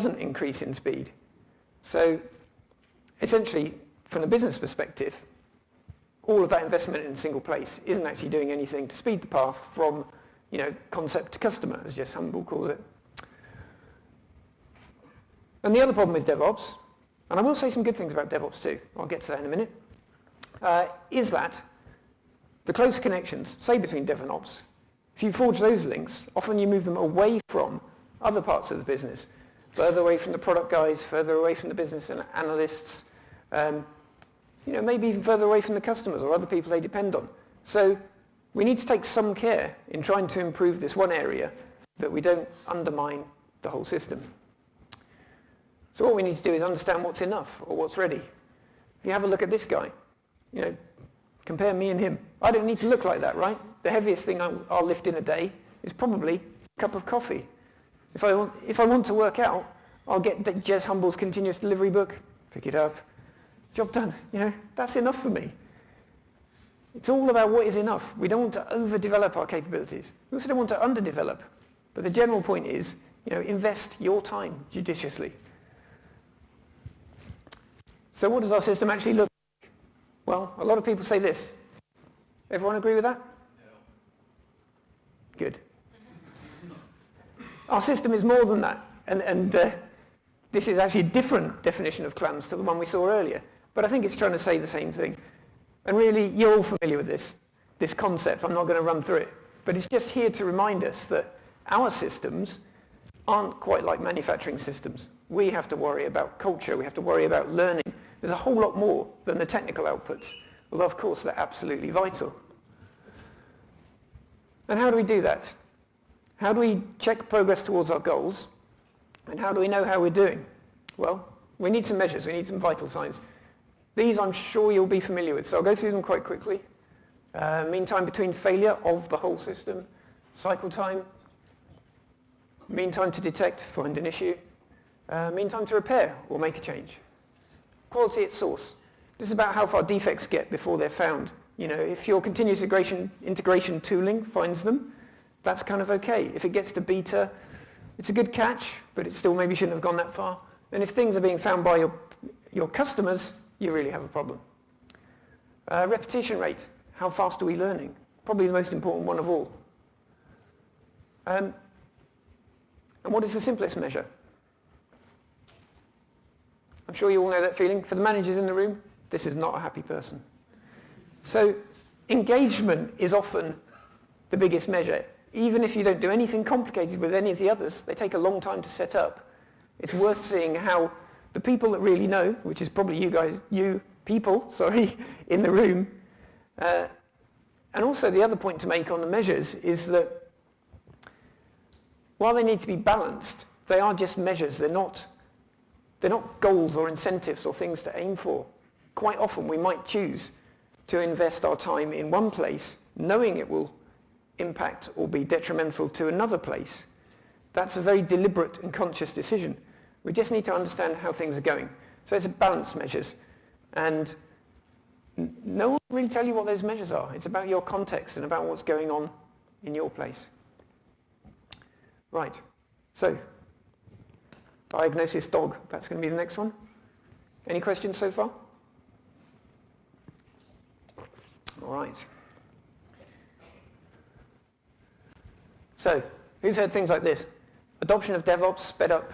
doesn't increase in speed. So essentially, from a business perspective, all of that investment in a single place isn't actually doing anything to speed the path from concept to customer, as Jess Humble calls it. And the other problem with DevOps, and I will say some good things about DevOps too, I'll get to that in a minute, is that the close connections, say between Dev and Ops, if you forge those links, often you move them away from other parts of the business, further away from the product guys, further away from the business analysts, maybe even further away from the customers or other people they depend on. So we need to take some care in trying to improve this one area that we don't undermine the whole system. So what we need to do is understand what's enough or what's ready. If you have a look at this guy, compare me and him. I don't need to look like that, right? The heaviest thing I'll lift in a day is probably a cup of coffee. If I want to work out, I'll get Jez Humble's continuous delivery book, pick it up, job done. That's enough for me. It's all about what is enough. We don't want to overdevelop our capabilities. We also don't want to underdevelop. But the general point is, invest your time judiciously. So what does our system actually look like? Well, a lot of people say this. Everyone agree with that? No. Good. Our system is more than that. And this is actually a different definition of clams to the one we saw earlier. But I think it's trying to say the same thing. And really, you're all familiar with this concept. I'm not going to run through it. But it's just here to remind us that our systems aren't quite like manufacturing systems. We have to worry about culture. We have to worry about learning. There's a whole lot more than the technical outputs. Although, of course, they're absolutely vital. And how do we do that? How do we check progress towards our goals? And how do we know how we're doing? Well, we need some measures. We need some vital signs. These I'm sure you'll be familiar with, so I'll go through them quite quickly. Mean time between failure of the whole system, cycle time, mean time to detect, find an issue, mean time to repair or make a change. Quality at source. This is about how far defects get before they're found. If your continuous integration tooling finds them, that's kind of okay. If it gets to beta, it's a good catch, but it still maybe shouldn't have gone that far. And if things are being found by your customers, you really have a problem. Repetition rate. How fast are we learning? Probably the most important one of all. And what is the simplest measure? I'm sure you all know that feeling. For the managers in the room, this is not a happy person. So engagement is often the biggest measure. Even if you don't do anything complicated with any of the others, they take a long time to set up. It's worth seeing how the people that really know, which is probably you people, in the room, and also the other point to make on the measures is that while they need to be balanced, they are just measures. They're not goals or incentives or things to aim for. Quite often we might choose to invest our time in one place, knowing it will impact or be detrimental to another place. That's a very deliberate and conscious decision. We just need to understand how things are going. So it's a balanced measures. And no one will really tell you what those measures are. It's about your context and about what's going on in your place. Right. So, diagnosis dog. That's going to be the next one. Any questions so far? All right. So, who's heard things like this? Adoption of DevOps sped up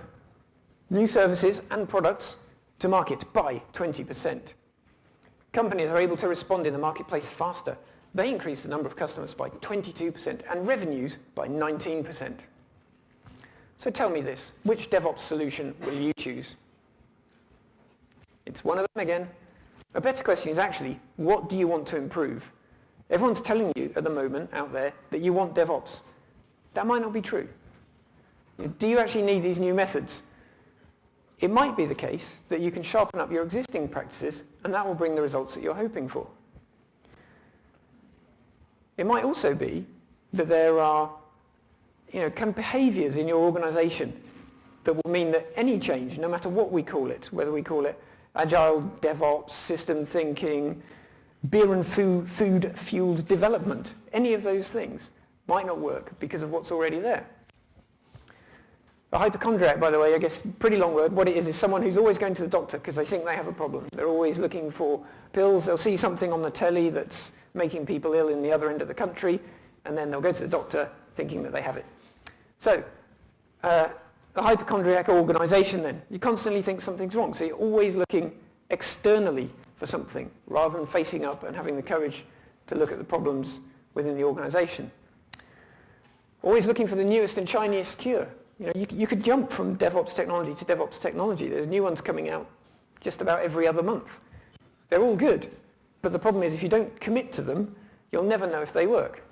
new services and products to market by 20%. Companies are able to respond in the marketplace faster. They increase the number of customers by 22% and revenues by 19%. So tell me this, which DevOps solution will you choose? It's one of them again. A better question is actually, what do you want to improve? Everyone's telling you at the moment out there that you want DevOps. That might not be true. Do you actually need these new methods? It might be the case that you can sharpen up your existing practices and that will bring the results that you're hoping for. It might also be that there are kind of behaviors in your organization that will mean that any change, no matter what we call it, whether we call it agile DevOps, system thinking, beer and food-fueled development, any of those things might not work because of what's already there. A hypochondriac, by the way, I guess, pretty long word. What it is someone who's always going to the doctor because they think they have a problem. They're always looking for pills. They'll see something on the telly that's making people ill in the other end of the country, and then they'll go to the doctor thinking that they have it. So, a hypochondriac organisation then, you constantly think something's wrong. So you're always looking externally for something rather than facing up and having the courage to look at the problems within the organisation. Always looking for the newest and shiniest cure. You know, you could jump from DevOps technology to DevOps technology. There's new ones coming out just about every other month. They're all good, but the problem is if you don't commit to them, you'll never know if they work.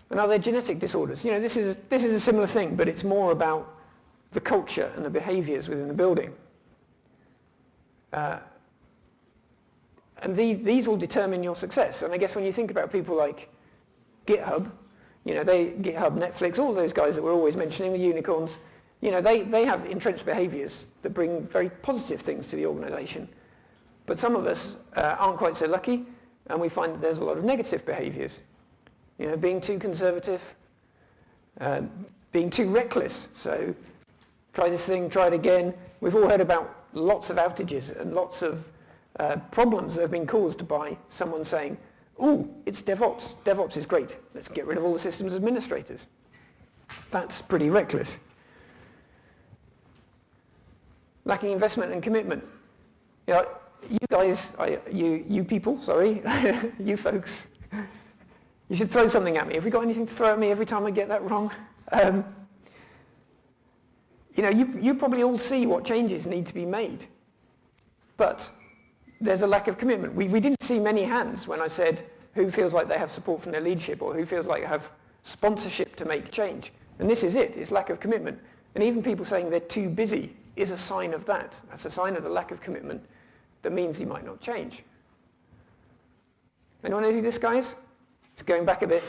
And are there genetic disorders? You know, this is a similar thing, but it's more about the culture and the behaviors within the building. And these will determine your success. And I guess when you think about people like GitHub, you know, GitHub, Netflix, all those guys that we're always mentioning, the unicorns, you know, they have entrenched behaviors that bring very positive things to the organization. But some of us aren't quite so lucky, and we find that there's a lot of negative behaviors. You know, being too conservative, being too reckless. So try this thing, try it again. We've all heard about lots of outages and lots of problems that have been caused by someone saying, "Ooh, it's DevOps. DevOps is great. Let's get rid of all the systems administrators." That's pretty reckless. Lacking investment and commitment. You know, you guys, you people, sorry, you folks, you should throw something at me. Have we got anything to throw at me every time I get that wrong? You know, you probably all see what changes need to be made. But there's a lack of commitment. We didn't see many hands when I said who feels like they have support from their leadership or who feels like they have sponsorship to make change. And this is it, it's lack of commitment. And even people saying they're too busy is a sign of that. That's a sign of the lack of commitment that means you might not change. Anyone know who this guy is? It's going back a bit.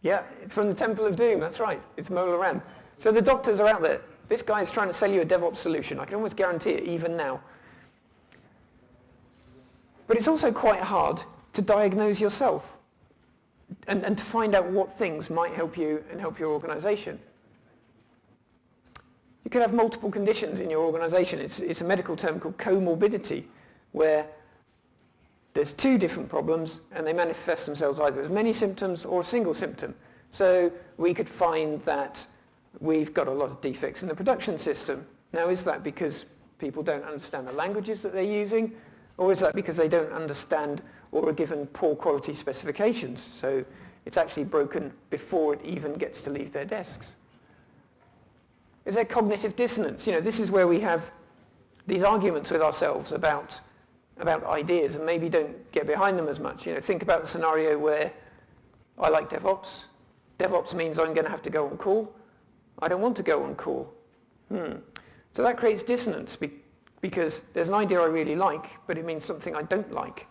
Yeah, it's from the Temple of Doom, that's right. It's Mola Ram. So the doctors are out there. This guy is trying to sell you a DevOps solution. I can almost guarantee it even now. But it's also quite hard to diagnose yourself and to find out what things might help you and help your organization. You could have multiple conditions in your organization. It's a medical term called comorbidity, where there's two different problems and they manifest themselves either as many symptoms or a single symptom. So we could find that we've got a lot of defects in the production system. Now, is that because people don't understand the languages that they're using, or is that because they don't understand or are given poor quality specifications? So it's actually broken before it even gets to leave their desks. Is there cognitive dissonance? You know, this is where we have these arguments with ourselves about ideas and maybe don't get behind them as much. You know, think about the scenario where I like DevOps. DevOps means I'm going to have to go on call. I don't want to go on call. So that creates dissonance because there's an idea I really like, but it means something I don't like.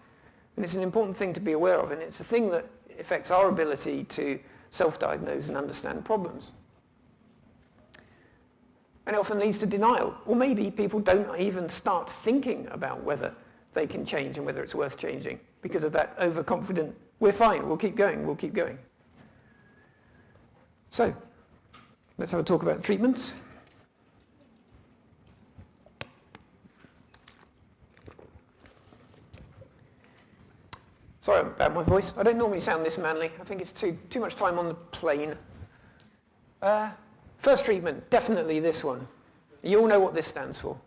And it's an important thing to be aware of, and it's a thing that affects our ability to self-diagnose and understand problems. And it often leads to denial. Or maybe people don't even start thinking about whether they can change and whether it's worth changing because of that overconfident, we're fine, we'll keep going, we'll keep going. So, let's have a talk about treatments. Sorry about my voice. I don't normally sound this manly. I think it's too much time on the plane. First treatment, definitely this one. You all know what this stands for.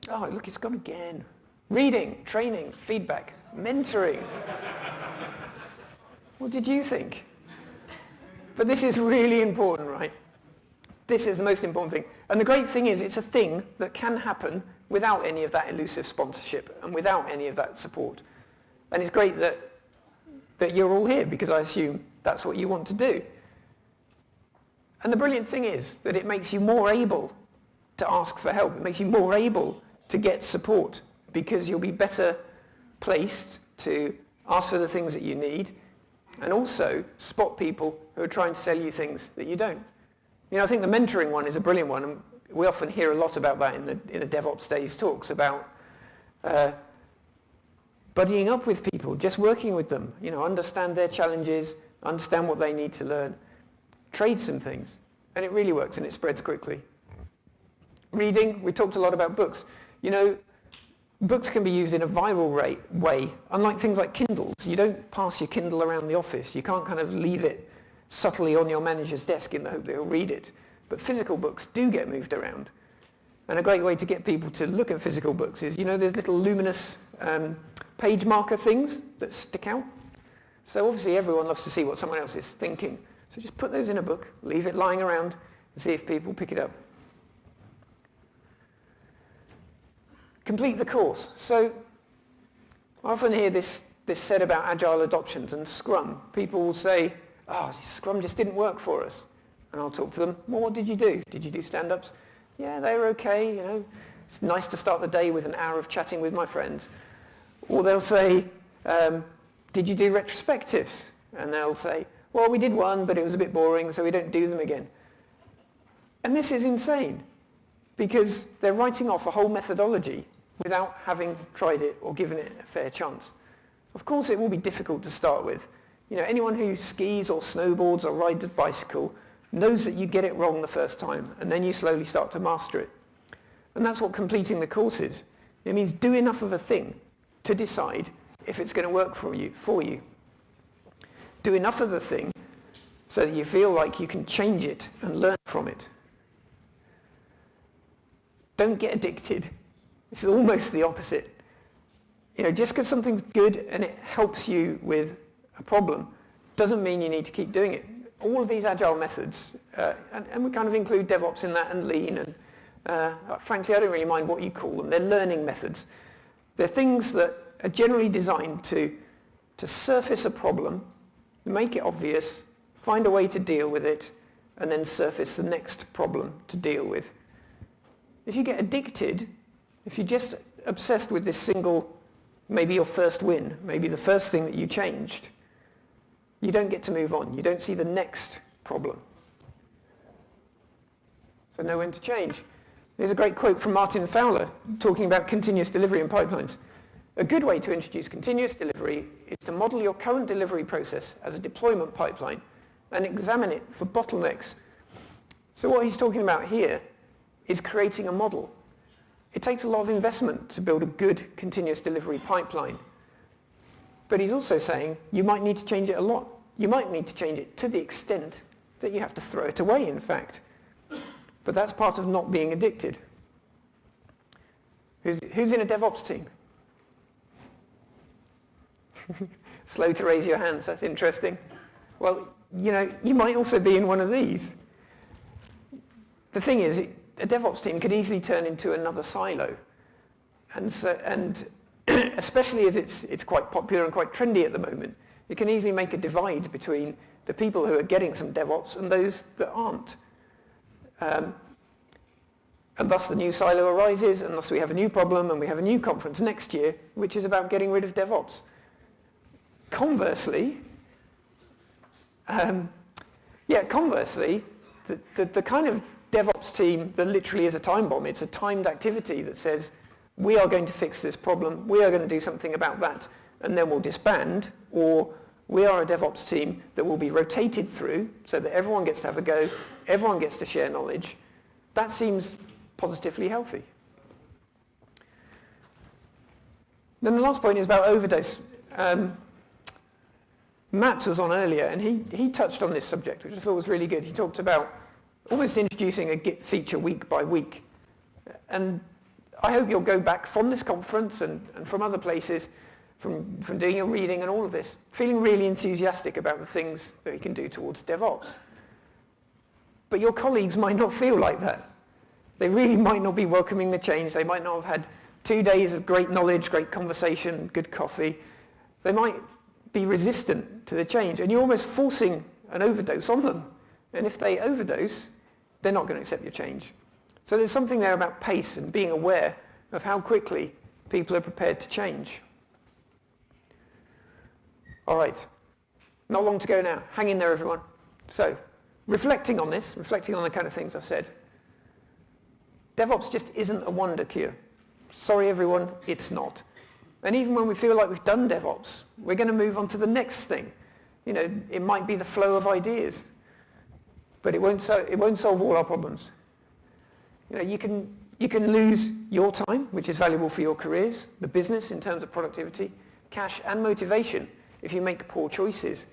Oh, look, it's gone again. Reading, training, feedback, mentoring. What did you think? But this is really important, right? This is the most important thing. And the great thing is it's a thing that can happen without any of that elusive sponsorship and without any of that support. And it's great that you're all here because I assume that's what you want to do. And the brilliant thing is that it makes you more able to ask for help. It makes you more able to get support because you'll be better placed to ask for the things that you need and also spot people who are trying to sell you things that you don't. You know, I think the mentoring one is a brilliant one, and we often hear a lot about that in the DevOpsDays talks about buddying up with people, just working with them, understand their challenges, understand what they need to learn, trade some things. And it really works and it spreads quickly. Reading, we talked a lot about books. Books can be used in a viral way, unlike things like Kindles. You don't pass your Kindle around the office. You can't kind of leave it subtly on your manager's desk in the hope that he'll read it. But physical books do get moved around. And a great way to get people to look at physical books is, there's little luminous page marker things that stick out. So obviously everyone loves to see what someone else is thinking. So just put those in a book, leave it lying around, and see if people pick it up. Complete the course. So I often hear this said about agile adoptions and Scrum. People will say, Scrum just didn't work for us. And I'll talk to them, well, what did you do? Did you do stand-ups? Yeah, they were okay, It's nice to start the day with an hour of chatting with my friends. Or they'll say, did you do retrospectives? And they'll say, well, we did one, but it was a bit boring, so we don't do them again. And this is insane, because they're writing off a whole methodology without having tried it or given it a fair chance. Of course, it will be difficult to start with. Anyone who skis or snowboards or rides a bicycle knows that you get it wrong the first time, and then you slowly start to master it. And that's what completing the course is. It means do enough of a thing to decide if it's going to work for you. Do enough of the thing so that you feel like you can change it and learn from it. Don't get addicted. This is almost the opposite. Just because something's good and it helps you with a problem doesn't mean you need to keep doing it. All of these agile methods, and we kind of include DevOps in that and Lean, and frankly I don't really mind what you call them. They're learning methods. They're things that are generally designed to surface a problem, make it obvious, find a way to deal with it, and then surface the next problem to deal with. If you get addicted, if you're just obsessed with this single, maybe your first win, maybe the first thing that you changed, you don't get to move on. You don't see the next problem. So know when to change. There's a great quote from Martin Fowler talking about continuous delivery and pipelines. A good way to introduce continuous delivery is to model your current delivery process as a deployment pipeline and examine it for bottlenecks. So what he's talking about here is creating a model. It takes a lot of investment to build a good continuous delivery pipeline. But he's also saying you might need to change it a lot. You might need to change it to the extent that you have to throw it away, in fact. But that's part of not being addicted. Who's in a DevOps team? Slow to raise your hands, that's interesting. Well, you might also be in one of these. The thing is, a DevOps team could easily turn into another silo. And especially as it's quite popular and quite trendy at the moment, it can easily make a divide between the people who are getting some DevOps and those that aren't. And thus the new silo arises, and thus we have a new problem, and we have a new conference next year, which is about getting rid of DevOps. Conversely, the kind of DevOps team that literally is a time bomb, it's a timed activity that says, we are going to fix this problem, we are going to do something about that, and then we'll disband, or we are a DevOps team that will be rotated through so that everyone gets to have a go, everyone gets to share knowledge. That seems positively healthy. Then the last point is about overdose. Matt was on earlier, and he touched on this subject, which I thought was really good. He talked about almost introducing a Git feature week by week. And I hope you'll go back from this conference and from other places, from doing your reading and all of this, feeling really enthusiastic about the things that you can do towards DevOps. But your colleagues might not feel like that. They really might not be welcoming the change. They might not have had 2 days of great knowledge, great conversation, good coffee. They might be resistant to the change, and you're almost forcing an overdose on them. And if they overdose, they're not going to accept your change. So there's something there about pace and being aware of how quickly people are prepared to change. All right, not long to go now. Hang in there, everyone. So, reflecting on this, reflecting on the kind of things I've said, DevOps just isn't a wonder cure. Sorry, everyone, it's not. And even when we feel like we've done DevOps, we're going to move on to the next thing. You know, it might be the flow of ideas, but it won't solve all our problems. You know, you can lose your time, which is valuable for your careers, the business in terms of productivity, cash and motivation if you make poor choices,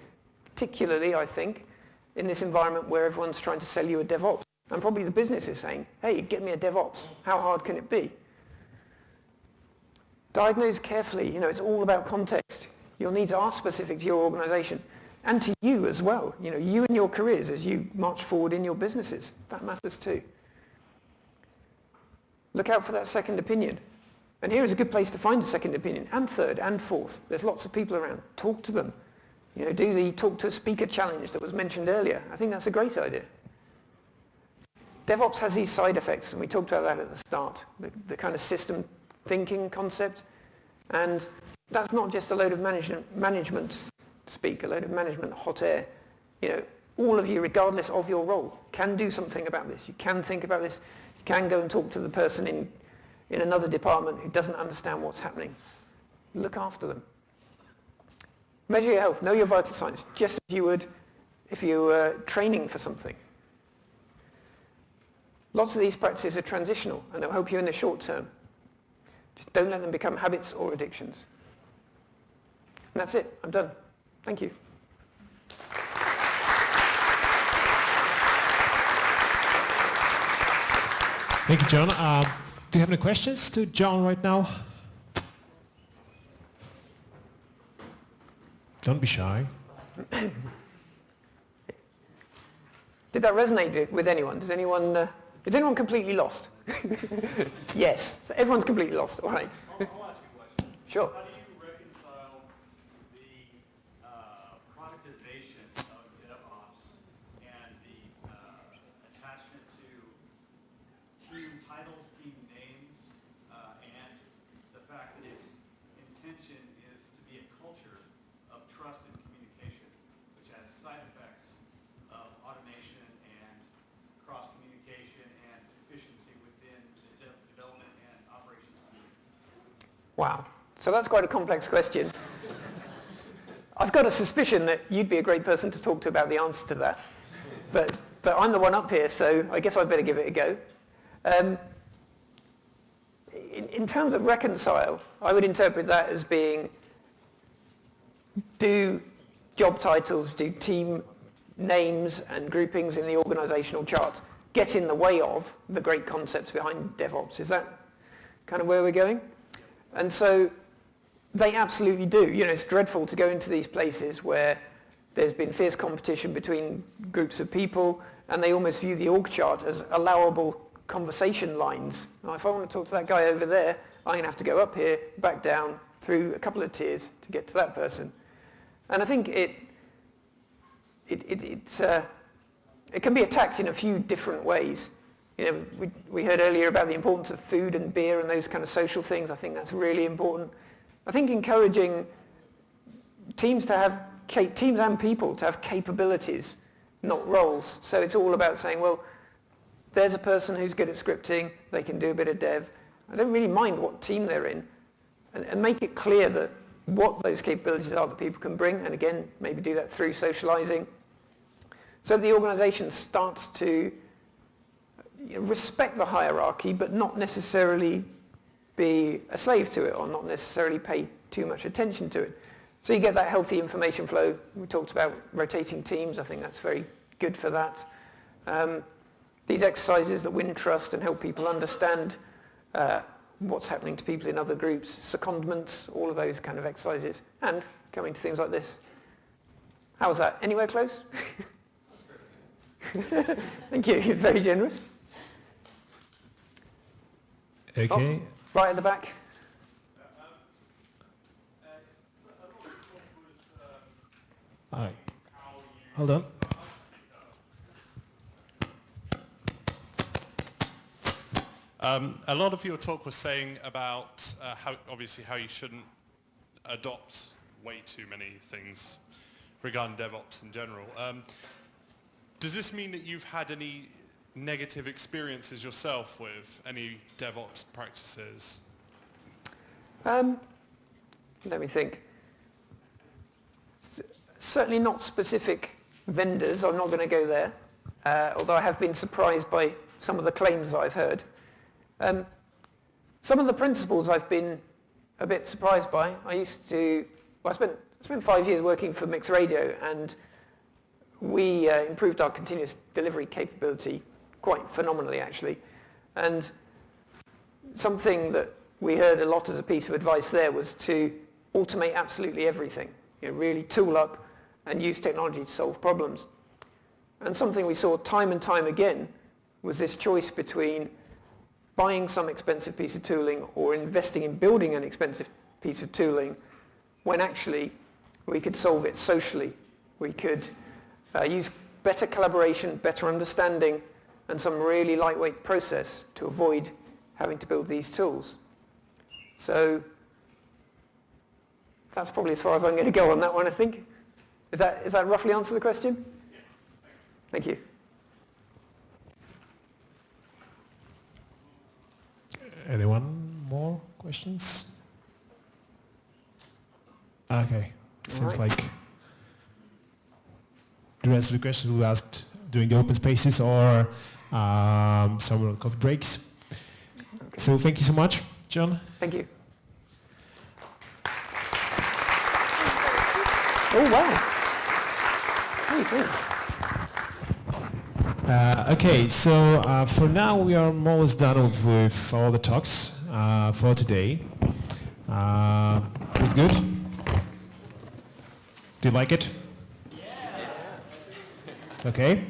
particularly, I think, in this environment where everyone's trying to sell you a DevOps. And probably the business is saying, hey, get me a DevOps. How hard can it be? Diagnose carefully. You know, it's all about context. Your needs are specific to your organization and to you as well. You know, you and your careers as you march forward in your businesses. That matters too. Look out for that second opinion. And here is a good place to find a second opinion, and third, and fourth. There's lots of people around. Talk to them. You know, do the talk to a speaker challenge that was mentioned earlier. I think that's a great idea. DevOps has these side effects, and we talked about that at the start, the kind of system thinking concept. And that's not just a load of management speak, a load of management hot air. You know, all of you, regardless of your role, can do something about this. You can think about this. You can go and talk to the person in another department who doesn't understand what's happening. Look after them. Measure your health. Know your vital signs, just as you would if you were training for something. Lots of these practices are transitional, and they'll help you in the short term. Just don't let them become habits or addictions. And that's it. I'm done. Thank you. Thank you, John. Do you have any questions to John right now? Don't be shy. Did that resonate with anyone? Is anyone completely lost? Yes. So everyone's completely lost. All right. I'll ask you a question. Sure. How do you reconcile the productization of DevOps and the attachment to team titles, team names, and the fact that its intention is to be a culture of trust and communication, which has side effects of automation and cross-communication and efficiency within the development and operations community? Wow. So that's quite a complex question. I've got a suspicion that you'd be a great person to talk to about the answer to that. But I'm the one up here, so I guess I'd better give it a go. In terms of reconcile, I would interpret that as being, do job titles, do team names and groupings in the organizational chart get in the way of the great concepts behind DevOps? Is that kind of where we're going? And so they absolutely do. You know, it's dreadful to go into these places where there's been fierce competition between groups of people, and they almost view the org chart as allowable conversation lines. Now, if I want to talk to that guy over there, I'm going to have to go up here, back down, through a couple of tiers to get to that person. And I think it can be attacked in a few different ways. You know, we heard earlier about the importance of food and beer and those kind of social things. I think that's really important. I think encouraging teams and people to have capabilities, not roles. So it's all about saying, well, there's a person who's good at scripting, they can do a bit of dev. I don't really mind what team they're in. And make it clear that what those capabilities are that people can bring, and again, maybe do that through socializing. So the organization starts to respect the hierarchy, but not necessarily be a slave to it, or not necessarily pay too much attention to it. So you get that healthy information flow. We talked about rotating teams. I think that's very good for that. These exercises that win trust and help people understand what's happening to people in other groups, secondments, all of those kind of exercises, and coming to things like this. How was that? Anywhere close? Thank you. You're very generous. Okay. Oh, right at the back. Hi. Hold on. A lot of your talk was saying about how you shouldn't adopt way too many things regarding DevOps in general. Does this mean that you've had any negative experiences yourself with any DevOps practices? Let me think. Certainly not specific vendors. I'm not going to go there, although I have been surprised by some of the claims that I've heard. Some of the principles I've been a bit surprised by. I spent 5 years working for Mix Radio, and we improved our continuous delivery capability quite phenomenally, actually. And something that we heard a lot as a piece of advice there was to automate absolutely everything. Really tool up and use technology to solve problems. And something we saw time and time again was this choice between buying some expensive piece of tooling or investing in building an expensive piece of tooling when actually we could solve it socially. We could use better collaboration, better understanding, and some really lightweight process to avoid having to build these tools. So that's probably as far as I'm going to go on that one, I think. Is that roughly answer the question? Yeah. Thank you. Anyone more questions? Okay. Seems like the rest of the questions we asked during the open spaces or some coffee breaks. Okay. So thank you so much, John. Thank you. Oh, wow. Hey, thanks. Okay, so for now we are almost done with all the talks for today. It's good? Do you like it? Yeah. Okay.